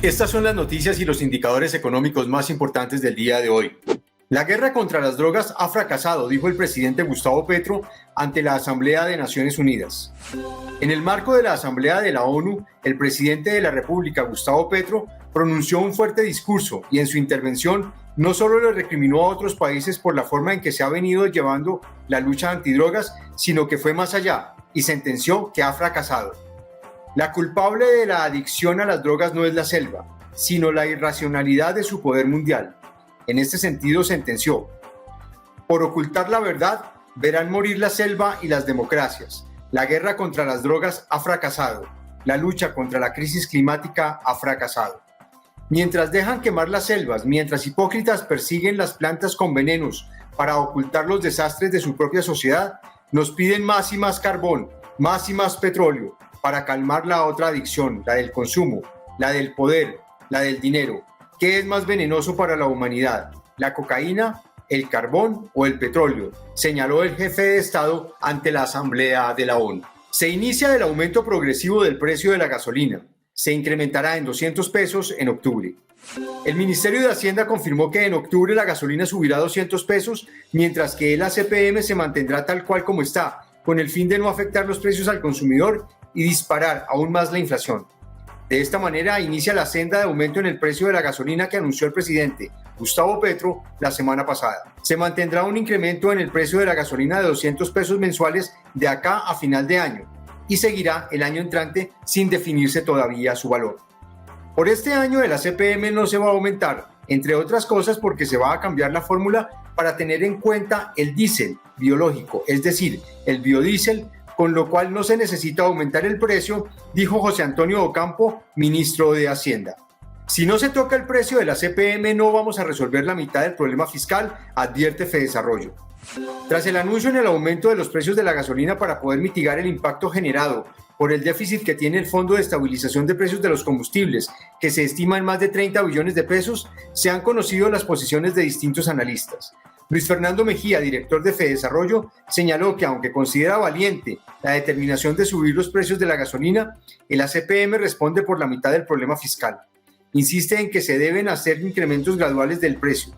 Estas son las noticias y los indicadores económicos más importantes del día de hoy. La guerra contra las drogas ha fracasado, dijo el presidente Gustavo Petro ante la Asamblea de Naciones Unidas. En el marco de la Asamblea de la ONU, el presidente de la República, Gustavo Petro, pronunció un fuerte discurso y en su intervención no solo le recriminó a otros países por la forma en que se ha venido llevando la lucha antidrogas, sino que fue más allá y sentenció que ha fracasado. La culpable de la adicción a las drogas no es la selva, sino la irracionalidad de su poder mundial. En este sentido sentenció: por ocultar la verdad, verán morir la selva y las democracias. La guerra contra las drogas ha fracasado. La lucha contra la crisis climática ha fracasado. Mientras dejan quemar las selvas, mientras hipócritas persiguen las plantas con venenos para ocultar los desastres de su propia sociedad, nos piden más y más carbón, más y más petróleo, para calmar la otra adicción, la del consumo, la del poder, la del dinero. ¿Qué es más venenoso para la humanidad? ¿La cocaína, el carbón o el petróleo?, señaló el jefe de Estado ante la Asamblea de la ONU. Se inicia el aumento progresivo del precio de la gasolina. Se incrementará en 200 pesos en octubre. El Ministerio de Hacienda confirmó que en octubre la gasolina subirá 200 pesos, mientras que el ACPM se mantendrá tal cual como está, con el fin de no afectar los precios al consumidor y disparar aún más la inflación. De esta manera inicia la senda de aumento en el precio de la gasolina que anunció el presidente Gustavo Petro la semana pasada. Se mantendrá un incremento en el precio de la gasolina de 200 pesos mensuales de acá a final de año y seguirá el año entrante sin definirse todavía su valor. Por este año el ACPM no se va a aumentar, entre otras cosas porque se va a cambiar la fórmula para tener en cuenta el diésel biológico, es decir, el biodiesel, con lo cual no se necesita aumentar el precio, dijo José Antonio Ocampo, ministro de Hacienda. Si no se toca el precio de la CPM, no vamos a resolver la mitad del problema fiscal, advierte Fedesarrollo. Tras el anuncio en el aumento de los precios de la gasolina para poder mitigar el impacto generado por el déficit que tiene el Fondo de Estabilización de Precios de los Combustibles, que se estima en más de 30 billones de pesos, se han conocido las posiciones de distintos analistas. Luis Fernando Mejía, director de Fedesarrollo, señaló que aunque considera valiente la determinación de subir los precios de la gasolina, el ACPM responde por la mitad del problema fiscal. Insiste en que se deben hacer incrementos graduales del precio.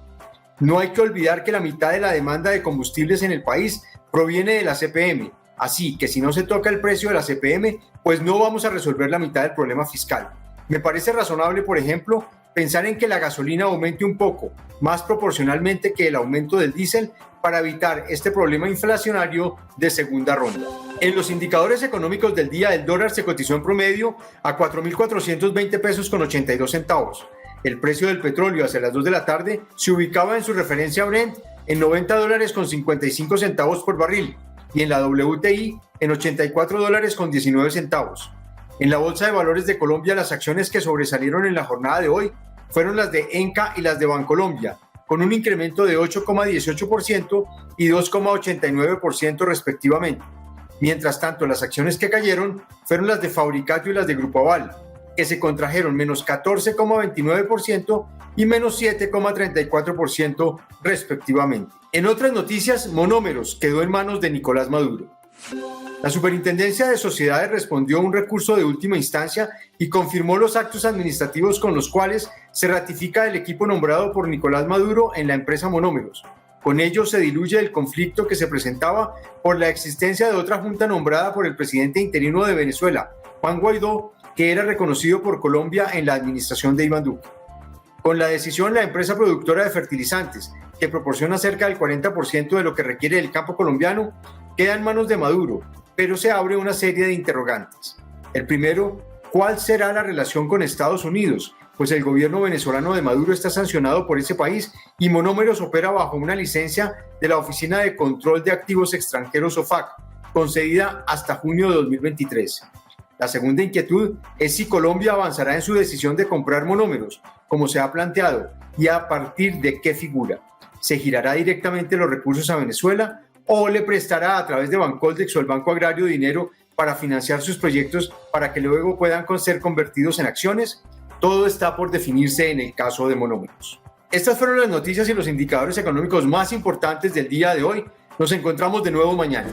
No hay que olvidar que la mitad de la demanda de combustibles en el país proviene de la CPM, así que si no se toca el precio de la CPM, pues no vamos a resolver la mitad del problema fiscal. Me parece razonable, por ejemplo, pensar en que la gasolina aumente un poco, más proporcionalmente que el aumento del diésel, para evitar este problema inflacionario de segunda ronda. En los indicadores económicos del día, el dólar se cotizó en promedio a 4.420 pesos con 82 centavos. El precio del petróleo hacia las 2 de la tarde se ubicaba en su referencia Brent en $90 con 55 centavos por barril y en la WTI en $84 con 19 centavos. En la Bolsa de Valores de Colombia, las acciones que sobresalieron en la jornada de hoy fueron las de Enca y las de Bancolombia, con un incremento de 8,18% y 2,89% respectivamente. Mientras tanto, las acciones que cayeron fueron las de Fabricato y las de Grupo Aval, que se contrajeron menos 14,29% y menos 7,34% respectivamente. En otras noticias, Monómeros quedó en manos de Nicolás Maduro. La Superintendencia de Sociedades respondió a un recurso de última instancia y confirmó los actos administrativos con los cuales se ratifica el equipo nombrado por Nicolás Maduro en la empresa Monómeros. Con ello se diluye el conflicto que se presentaba por la existencia de otra junta nombrada por el presidente interino de Venezuela, Juan Guaidó, que era reconocido por Colombia en la administración de Iván Duque. Con la decisión, la empresa productora de fertilizantes, que proporciona cerca del 40% de lo que requiere el campo colombiano, queda en manos de Maduro, pero se abre una serie de interrogantes. El primero, ¿cuál será la relación con Estados Unidos? Pues el gobierno venezolano de Maduro está sancionado por ese país y Monómeros opera bajo una licencia de la Oficina de Control de Activos Extranjeros OFAC, concedida hasta junio de 2023. La segunda inquietud es si Colombia avanzará en su decisión de comprar Monómeros, como se ha planteado, y a partir de qué figura. ¿Se girará directamente los recursos a Venezuela o le prestará a través de Bancoldex o el Banco Agrario dinero para financiar sus proyectos para que luego puedan ser convertidos en acciones? Todo está por definirse en el caso de Monómeros. Estas fueron las noticias y los indicadores económicos más importantes del día de hoy. Nos encontramos de nuevo mañana.